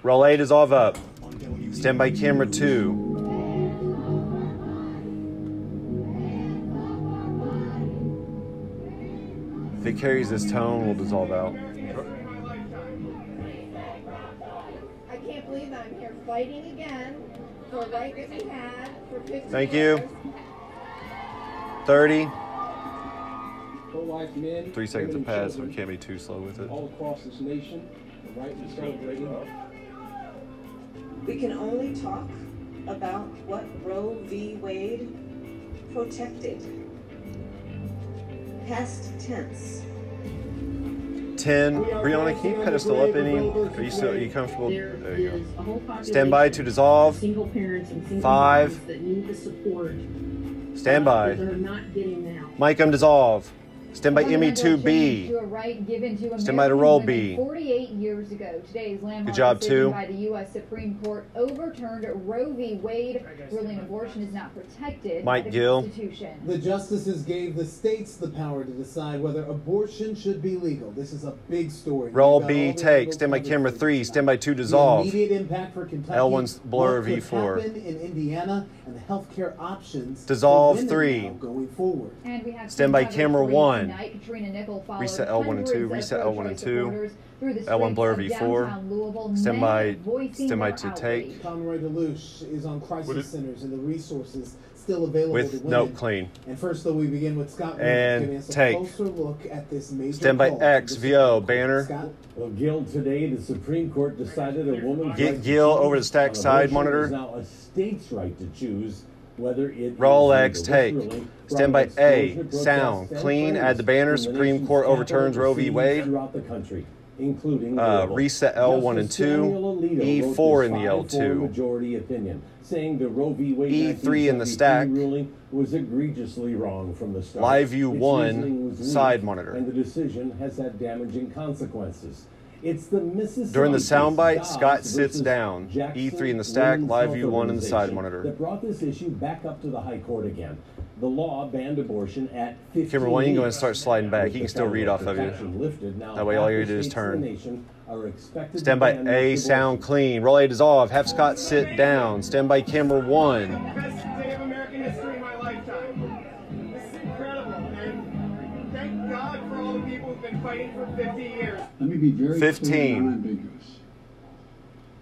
Roll A, dissolve up. Stand by camera 2. If it carries this tone, we'll dissolve out. I can't believe I'm here fighting again for a right that we had for 50 years. Thank you. 30. 3 seconds have passed, so we can't be too slow with it. All across this nation, the right is celebrating. We can only talk about what Roe v. Wade protected. Past tense. 10. Brianna, can you pedestal up any? Are you comfortable? There you go. Stand by to dissolve. 5. Stand by. Mike, dissolve. Stand by ME2B. Stand by to roll B. 48 years ago, today's landmark Good job, decision 2. by the U.S. Supreme Court overturned Roe v. Wade, ruling abortion is not protected Mike by the Gill. Constitution. The justices gave the states the power to decide whether abortion should be legal. This is a big story. Roll B, take. Stand by camera 3. Stand by 2, dissolve. The immediate impact for Kentucky. L1's blur what could V4. happen in Indiana and the healthcare options. Dissolve for women 3. now going forward. And we have Stand by coverage camera for 1. tonight. Katrina Nickel followed Reset L1 and 2. hundreds Reset of L1 and pro-choice 2. supporters through the L1 blur streets of V4. downtown Louisville, Stand many by. voicing Stand by their 2, outrage. take. Conroy DeLuche is on crisis centers and the resources still available to With women. note clean. And first, though, we begin with Scott And giving us a take. closer look at this major Stand by call X, from the VO, Supreme Court. banner. Scott? Well, Gil, today the Supreme Court decided a woman's Get right Gil to over to choose stack on side abortion monitor. is now a state's right to choose whether it Roll is X, legal. take. This ruling Stand by brought A, exposure, protests, sound, and clean, praise add the banner, from the Supreme nation's Court capital overturns Roe v. cities Wade. throughout the country, including Louisville. Reset L1 and 2, E4 in the L2. Majority opinion, saying the Roe v. Wade E3 in the stack. ruling was egregiously wrong from the start. Live view Its 1, reasoning was weak, side monitor. and the decision has had damaging consequences. It's the Mississippi During the soundbite, Dobbs Scott sits versus down. Jackson E3 in the stack, Women's live Health view 1 in the side Organization monitor. that brought this issue back up to the High Court again. The law banned abortion at 15 Camera 1, you can go and weeks. start sliding back. You can still read off of you. That way all you do is turn. Stand by A, sound clean. Roll A, dissolve. Have Scott sit down. Stand by camera 1. Best day of American history in my lifetime. This is incredible, and thank God for all the people who've been fighting for 50 years. Let me be very 15. clear and unambiguous.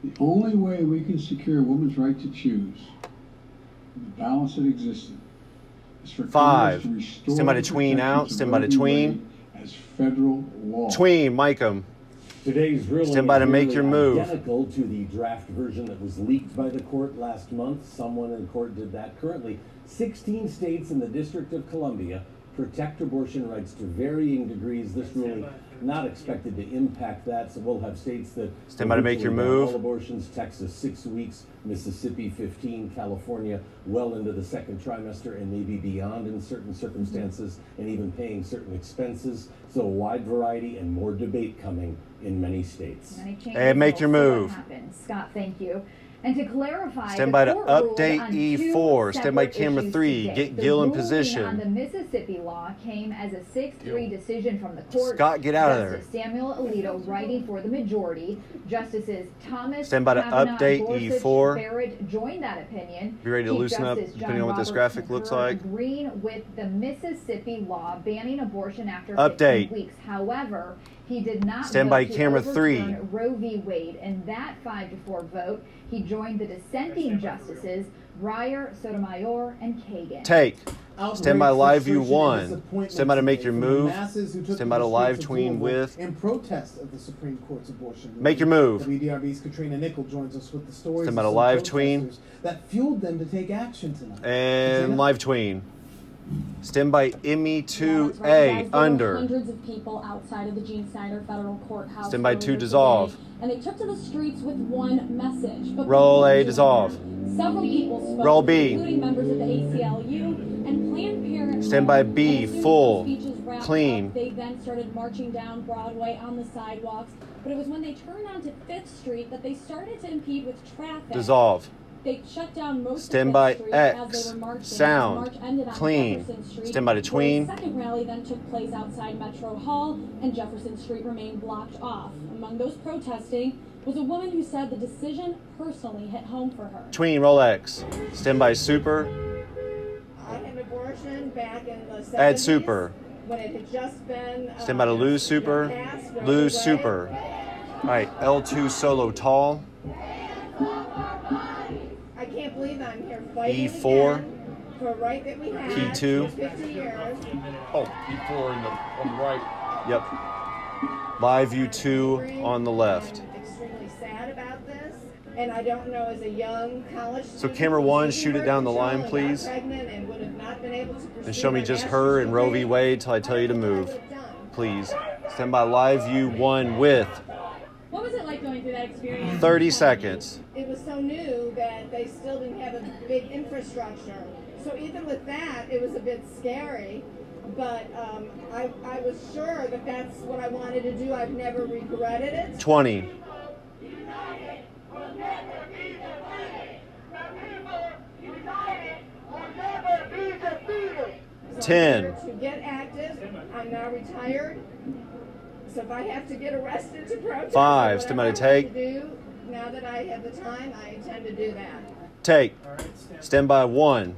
The only way we can secure a woman's right to choose, the balance that existed, is for 5. Congress to restore Stand by to the tween protections out. of Stand by Roe to v. tween. Wade as federal law. Tween, Mike 'em. Today's ruling Stand by to is make nearly your move. identical to the draft version that was leaked by the court last month. Someone in court did that. Currently, 16 states in the District of Columbia protect abortion rights to varying degrees. This ruling not expected to impact that, so we'll have states that Stand by to make your ban move. all abortions. Texas 6 weeks, Mississippi 15, California well into the second trimester and maybe beyond in certain circumstances, and even paying certain expenses. So a wide variety and more debate coming in many states. And make your move. Scott, thank you. And to clarify, Stand by to the court ruled update on E4. two Stand by separate camera issues 3. today. Get The Gil in ruling position. on the Mississippi law came as a 6-3 decision from the court. Scott, get out of there. Justice Samuel Alito writing for the majority. Justices Thomas Stand by to Kavanaugh, update Gorsuch, E4. Barrett joined that opinion. Be ready to Chief loosen up, Justice John depending on what this Roberts graphic looks concurred, like. agreeing with the Mississippi law banning abortion after Update. 15 weeks. However, he did not Stand vote by to camera overturn 3. Roe v. Wade. In that 5-4 vote, he joined the dissenting justices Breyer, Sotomayor, and Kagan. Take. Stand by live view Frustration 1. and disappointment Stand by to make your from the move. masses who took Stand by to the live streets of tween Louisville with. in protest of the Supreme Court's abortion ruling. Make your move. WDRB's Katrina Nickel joins us with the stories Stand by of to some live tween. protesters that fueled them to take action tonight. And Katrina? live tween. Stand by ME2A There were under. hundreds of people outside of the Gene Snyder Federal Courthouse. Stand by 2 earlier dissolve. today, and they took to the streets with one message. But Roll A before dissolve. Several people spoke, Roll B. including members of the ACLU and Planned Parenthood. Stand by B, And as soon as full, those speeches wrapped clean. up, they then started marching down Broadway on the sidewalks. But it was when they turned onto 5th Street that they started to impede with traffic. Dissolve. They shut down most Stand of by Fifth Street as X. they were marching. Sound. The march ended on Clean. Jefferson Street, Stand by to where tween. the second rally then took place outside Metro Hall, and Jefferson Street remained blocked off. Among those protesting, was a woman who said the decision personally hit home for her. Tween, Rolex. Stand by super. I had an abortion back in the 70s. Add super. When it had just been... Stand by to lose super. Lose super. All right, L2 solo tall. I can't believe I'm here fighting E4. again for a right that we had Key 2. for 50 years. Oh, E4 on the right. Yep. Live view 2 on the left. I'm extremely sad about this, and I don't know, as a young college student, So camera 1, shoot it down the line, please. And show me just her and Roe v. Wade till I tell you to move. Please. Stand by live view 1 with What was it like going through that experience? 30 seconds. It was so new that they still didn't have a big infrastructure. So even with that, it was a bit scary. But I was sure that that's what I wanted to do. I've never regretted it. 20. So 10. I'm here to get active. I'm now retired. So if I have to get arrested to protest, 5. Stand by to take. Now that I have the time, I intend to do that. Take. Stand by 1.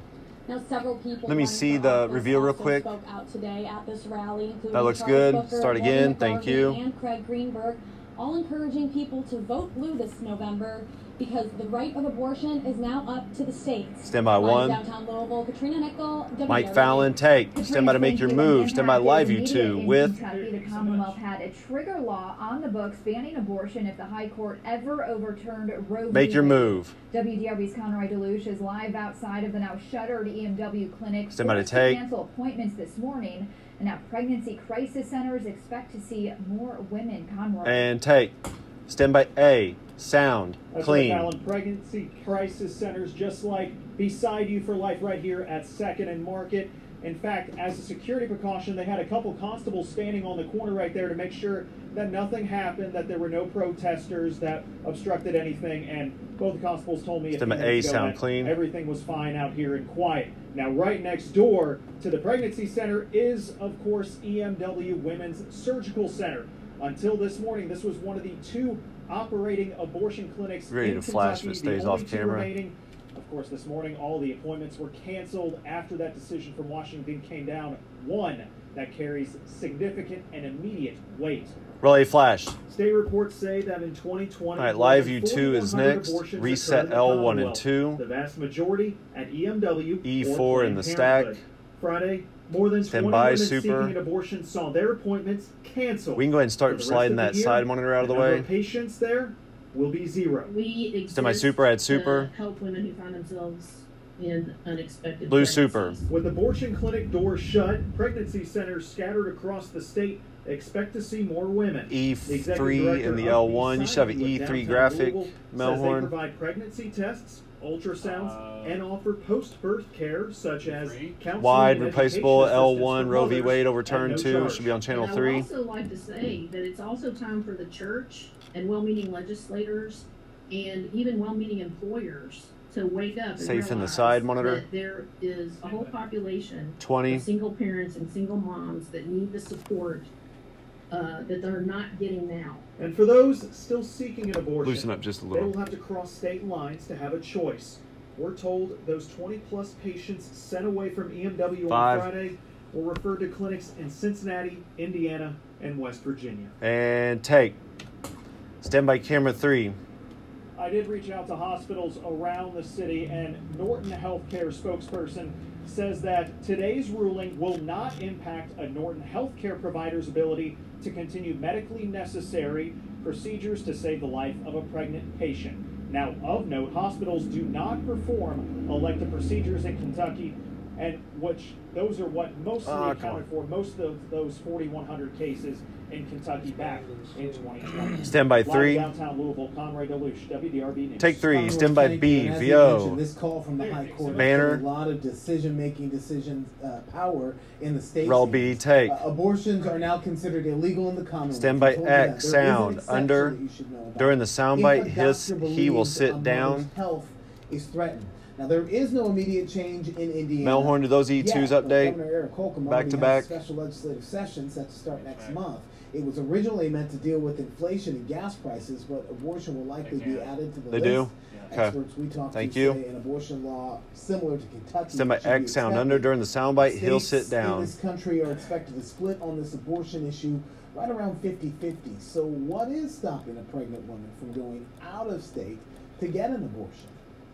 Now, several people. Let me see the reveal real quick. Spoke out today at this rally, including That looks Charlie good. Booker, Start William again. Thank Garvey, you. And Craig Greenberg, all encouraging people to vote blue this November because the right of abortion is now up to the states. Stand by Live 1. Downtown Louisville, Katrina Nickel, Mike WRVA. Fallon, take. Stand by to make your move. Stand by live view 2 with Kentucky, the Commonwealth had a trigger law on the books banning abortion if the High Court ever overturned Roe v. Make Your Wade. Move. WDRB's Conroy Deluge is live outside of the now shuttered EMW clinic. Stand by to Forced take. cancel appointments this morning, and now pregnancy crisis centers expect to see more women. Conroy. And take. Stand by A. Sound. That's Clean. right, Alan. Pregnancy crisis centers just like beside you for life right here at 2nd and Market. In fact, as a security precaution, they had a couple constables standing on the corner right there to make sure that nothing happened, that there were no protesters that obstructed anything, and both the constables told me Stand by A. Sound clean. everything was fine out here and quiet. Now, right next door to the pregnancy center is, of course, EMW Women's Surgical Center. Until this morning, this was one of the 2 operating abortion clinics Ready in to flash Kentucky, if it stays the only off 2 camera. remaining. Of course, this morning, all the appointments were canceled after that decision from Washington came down. One that carries significant and immediate weight. Relay flash. State reports say that in 2020, All right, live view 2 is next. Reset L1 and 2. The vast majority at EMW. E4 in the stack. Friday, more than Stand 20 by, women super. seeking an abortion saw their appointments canceled. We can go ahead and For start the rest sliding of the that year, side monitor out of the way. Patients there will be 0. We exist Stand by super, add super. to help women who find themselves in unexpected Blue pregnancies. super. With abortion clinic doors shut, pregnancy centers scattered across the state expect to see more women. E3 in the L1. You should have an E3 graphic, Says they Melhorn. provide pregnancy tests, ultrasounds, and offer post-birth care such as counseling Wide, and replaceable education assistance L1, for Roe v. mothers Wade at overturned no 2. charge. Should be on channel And I 3. would also like to say that it's also time for the church and well-meaning legislators and even well-meaning employers to wake up and Safe in the realize side monitor. that there is a whole population 20. of single parents and single moms that need the support that they're not getting now. And for those still seeking an abortion, Loosen up just a they little. will have to cross state lines to have a choice. We're told those 20-plus patients sent away from EMW 5. on Friday were referred to clinics in Cincinnati, Indiana, and West Virginia. And take. Stand by camera 3. I did reach out to hospitals around the city, and Norton Healthcare spokesperson says that today's ruling will not impact a Norton Healthcare provider's ability to continue medically necessary procedures to save the life of a pregnant patient. Now, of note, hospitals do not perform elective procedures in Kentucky, and which those are what mostly accounted for most of those 4,100 cases in Kentucky back in 2020. Stand by 3. Live downtown Louisville, Conroy Deluche, WDRB News. Take 3. Stand by B. As you VO. mentioned, this call from the High Court Banner. a lot of decision-making power in the state. Rel B. Take. Abortions are now considered illegal in the Commonwealth. Stand by You told me that. X. There is an Sound. exception Under. that you should know about. During the soundbite, If a hiss, doctor he will believes sit a mother's down. Health is threatened. Now, there is no immediate change in Indiana. Melhorn, do those E2s yet, update? Governor Eric Holcomb Back already to has back. a special legislative session set to start next month. It was originally meant to deal with inflation and gas prices, but abortion will likely be added to the list. They do? Okay. Experts we talked Thank to you. say an abortion law similar to Kentucky. Stand by X, sound under during the soundbite. He'll sit down. In this country are expected to split on this abortion issue right around 50-50. So what is stopping a pregnant woman from going out of state to get an abortion?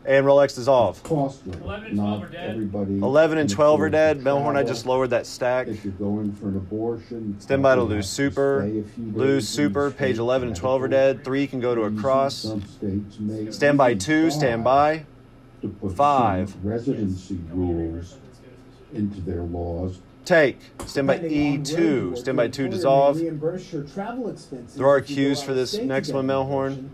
And Rolex dissolve. 11 and 12 are dead. 11 and 12 are dead. Melhorn, I just lowered that stack. If you're going for an abortion, Stand by to lose super. Lose super. Page 11 and 12 are dead. 3 can go to a cross. Stand by 2. Stand by. 5. Residency rules into their laws. Take. Stand by E2. Stand by 2 dissolve. There are cues for this next one, Melhorn.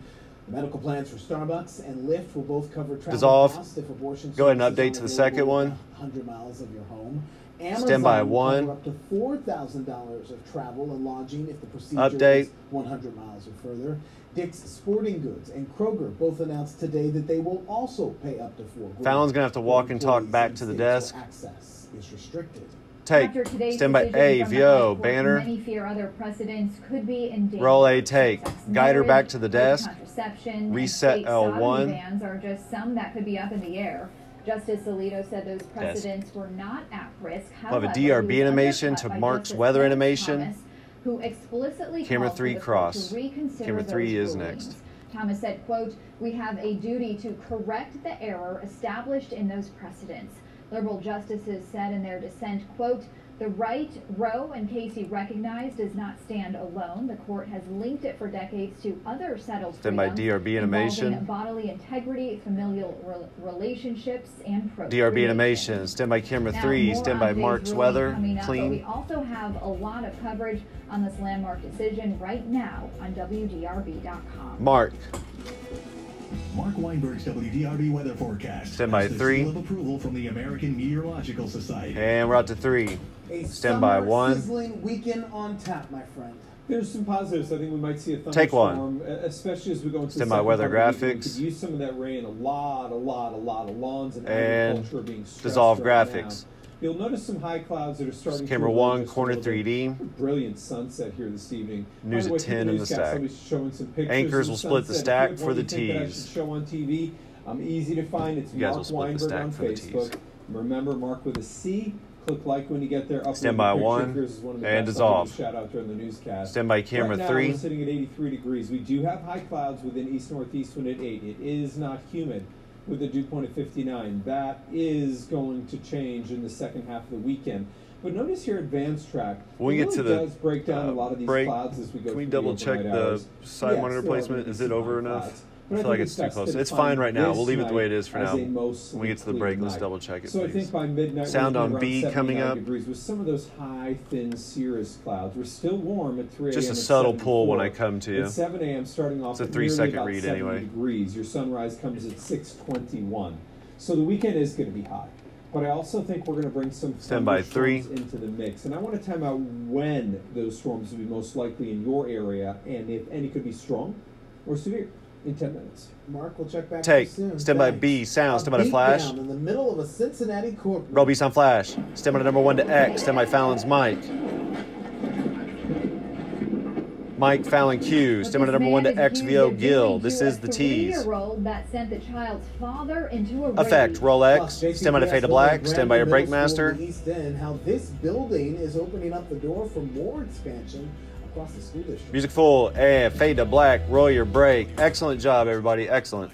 Medical plans for Starbucks and Lyft will both cover travel Dissolve. costs if abortion. Go ahead and update to the second one. 100 miles of your home. Amazon Stand by will 1. cover up to $4,000 of travel and lodging if the procedure Update. is 100 miles or further. Dick's Sporting Goods and Kroger both announced today that they will also pay up to $4,000. Fallon's going to have to walk and talk back to the desk. Access is restricted. Take. Stand by A. VO. Banner. Many fear other precedents could be in danger. Roll A. Take. Guide her back to the desk. Contraception Reset and state sodomy L1. bans are just some that could be up in the air. Justice Alito said those precedents were not at risk. We'll have a However, DRB he was animation undercut to by Mark's Justice weather Eric animation. Thomas, who explicitly Camera called 3 for the court cross. to reconsider Camera 3 those is rulings. next. Thomas said, quote, "We have a duty to correct the error established in those precedents." Liberal justices said in their dissent, quote, "The right Roe and Casey recognized does not stand alone. The court has linked it for decades to other settled Stand by freedoms DRB animation. involving bodily integrity, familial relationships, and procreation." DRB animation. Stand by camera Now, 3. more Stand by on Mark's today's weather. ruling coming up, but we Clean. also have a lot of coverage on this landmark decision right now on WDRB.com. Mark. Mark Weinberg's WDRB weather forecast. Stand by has the 3. seal of approval from the American Meteorological Society. And we're out to 3. A Stand by summer 1. sizzling weekend on tap, my friend. There's some positives. I think we might see a Take thunderstorm, 1. especially as we go into Stand the by second weather part of the week. We graphics. could use some of that rain. A lot of lawns and And agriculture are being stressed dissolve right graphics. now. You'll notice some high clouds that are starting Camera to 1, emerge corner just a little bit. 3D. Brilliant sunset here this evening. News By the way, at 10 in the newscast, stack. I'll be showing some pictures Anchors of will split the sunset. stack If you for have the one you think that I tees. should show on TV. Easy to find. It's You guys will Mark split the Weinberg stack on for the tees. Facebook. Remember, Mark with a C. Click like when you get there. Stand by 1 and dissolve. Shout out during the newscast. Stand by camera right now, 3. We're sitting at 83 degrees. We do have high clouds within east-northeast wind at 8. It is not humid with a dew point of 59. That is going to change in the second half of the weekend. But notice here, advanced track. When we it get really to the does break down a lot of these break, clouds as we go. can we through double the check overnight the hours. side Yeah, monitor still placement? over Is it over enough? clouds. I feel like it's too close. It's fine right now. We'll leave it the way it is for now. When we get to the break, let's double check it, So I please. think by midnight, Sound we're on around B coming 79 up. degrees with some of those high, thin cirrus clouds. We're still warm at 3 a.m. Just a at subtle pull 74. when I come to you. At 7 a.m. starting off It's a at 3-second nearly about read 70 anyway. degrees. Your sunrise comes at 6:21. So the weekend is going to be hot. But I also think we're going to bring some Stand by 3. thunderstorms into the mix. And I want to time out when those storms will be most likely in your area and if any could be strong or severe in 10 minutes. Mark, we'll check back Take. soon. Stand by Thanks. B. Sound. Stand by A to flash. beatdown in the middle of a Cincinnati courtroom. Roll B sound flash. Stand by to number 1 to X. Stand by Fallon's mic. Mike Fallon Q. Stand by to number 1 to XVO Gill. This is the tease. 3-year-old that sent the child's father into a Effect. rage. Roll X. Stand by to Fade to Black. Stand by your Break Master. East End, how this building is opening up the door for more expansion across the school district. Music full and Fade to Black. Roll your break. Excellent job, everybody. Excellent.